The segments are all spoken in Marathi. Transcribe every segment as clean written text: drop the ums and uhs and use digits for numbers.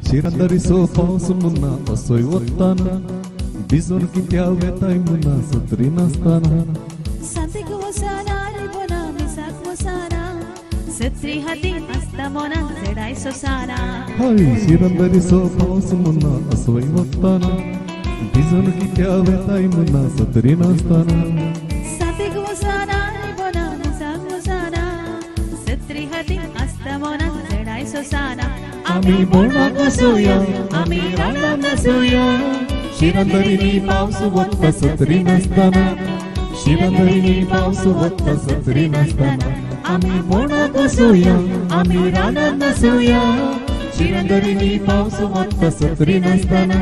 शिरंदरी पाऊस मुन्ना असोय वत्ताना भिजून किती वेताय मुन्ना सत्री नसताना संतिक वसाना रिबोना मिसाक वसाना सत्री हाती असता मोना जडाय सोसाना हाय शिरंदरी पाऊस मुन्ना असोय वत्ताना भिजून किती वेताय मुन्ना सत्री नसताना संतिक वसाना रिबोना मिसाक वसाना सत्री हाती असता मोना जडाय सोसाना आम्ही बोणाक वसूया आम्ही रानात नसूया शिरंदरी पाऊस वत्ता सत्री नसताना शिरंदरी पाऊस वत्ता सत्री नसताना आम्ही बोणाक वसूया आम्ही रानात नसूया शिरंदरी पाऊस वत्ता सत्री नसताना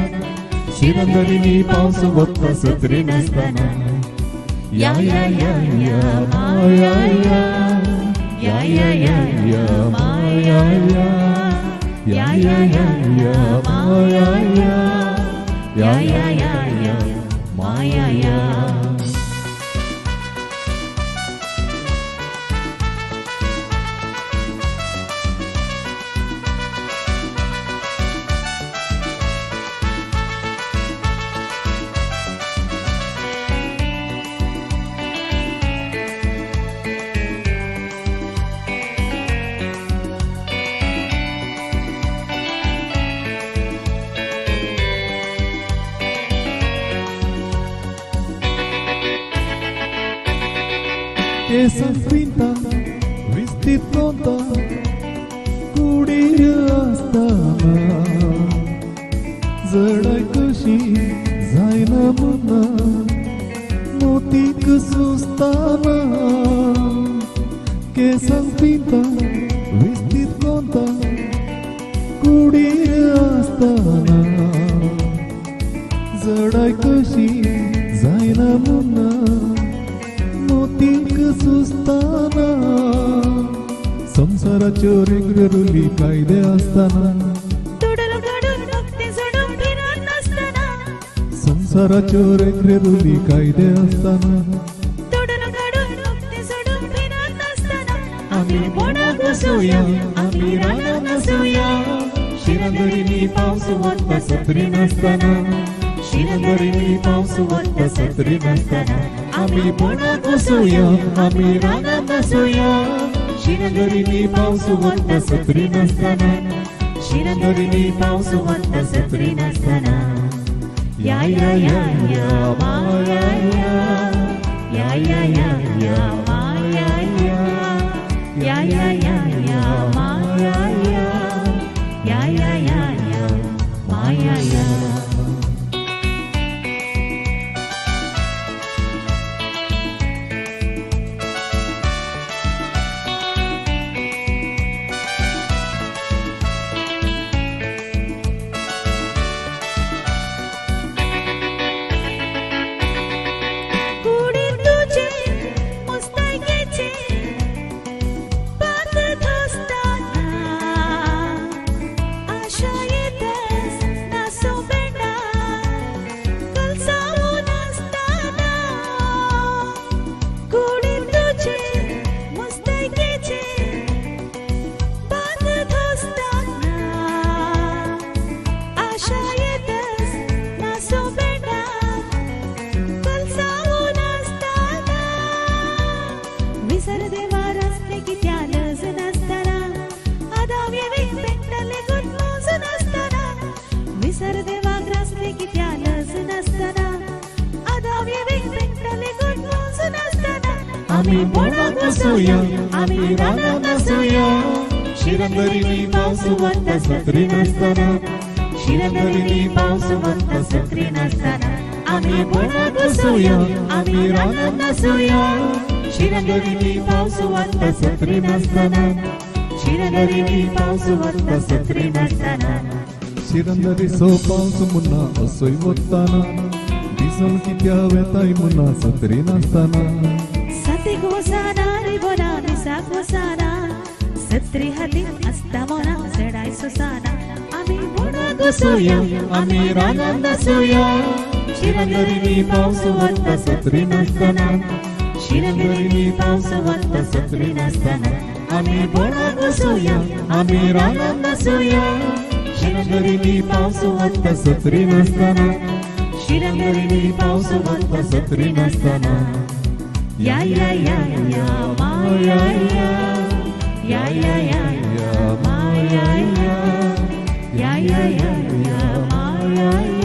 शिरंदरी पाऊस वत्ता सत्री नसताना या या या या माया या या या या माया या या या या माया या या या या माया या केसांत पिंता विस्तीत नव्हता कुडीर असताना जडाय कशी जायना मुन्ना मोतीक सुस्ताना केसांत पिंता विस्तीत नव्हता कुडीर असताना जडाय कशी जायना मुन्ना मोतीक सुस्ताना संसाराच्यो रेगरुली कायदे असताना तुडल घडून भक्ती सोडून फिरत नसताना संसाराच्यो रेगरुली कायदे असताना तुडल घडून भक्ती सोडून फिरत नसताना आम्ही बोणाक वसूया आम्ही रानात नसूया शिरंदरी पाऊस वत्ता सत्री नसताना शिरंदरी पाऊस वत्ता सत्री नसताना आम्ही बोणाक वसूया आम्ही रानात नसूया शिरंदरी पाऊस वत्ता सत्री नसताना शिरंदरी पाऊस वत्ता सत्री नसताना या या या या माया या या या या माया या या या या माया या या या या माया आम्ही बोणाक वसूया आम्ही रानात नसूया शिरंदरी पाऊस वत्ता सत्री नसताना शिरंदरी पाऊस वत्ता सत्री नसताना आम्ही बोणाक वसूया आम्ही रानात नसूया शिरंदरी पाऊस वत्ता सत्री नसताना शिरंदरी पाऊस वत्ता सत्री नसताना शिरंदरी पाऊस मुन्ना असोय वत्ताना भिजून कित्या वेताय मुन्ना सत्री नसताना संतिक वसाना रिबोना मिसाक वसाना सत्री हाती असता मोना जडाय सोसाना आम्ही बोणाक वसूया आम्ही रानात नसूया शिरंदरी पाऊस वत्ता सत्री नसताना शिरंदरी पाऊस वत्ता सत्री नसताना आम्ही बोणाक वसूया आम्ही रानात नसूया शिरंगरी पाऊस वाजता सत्री नसताना शिरंगरी पाऊस वाजता सत्री नसताना या या या या माया या या या या या माया या या या या या माया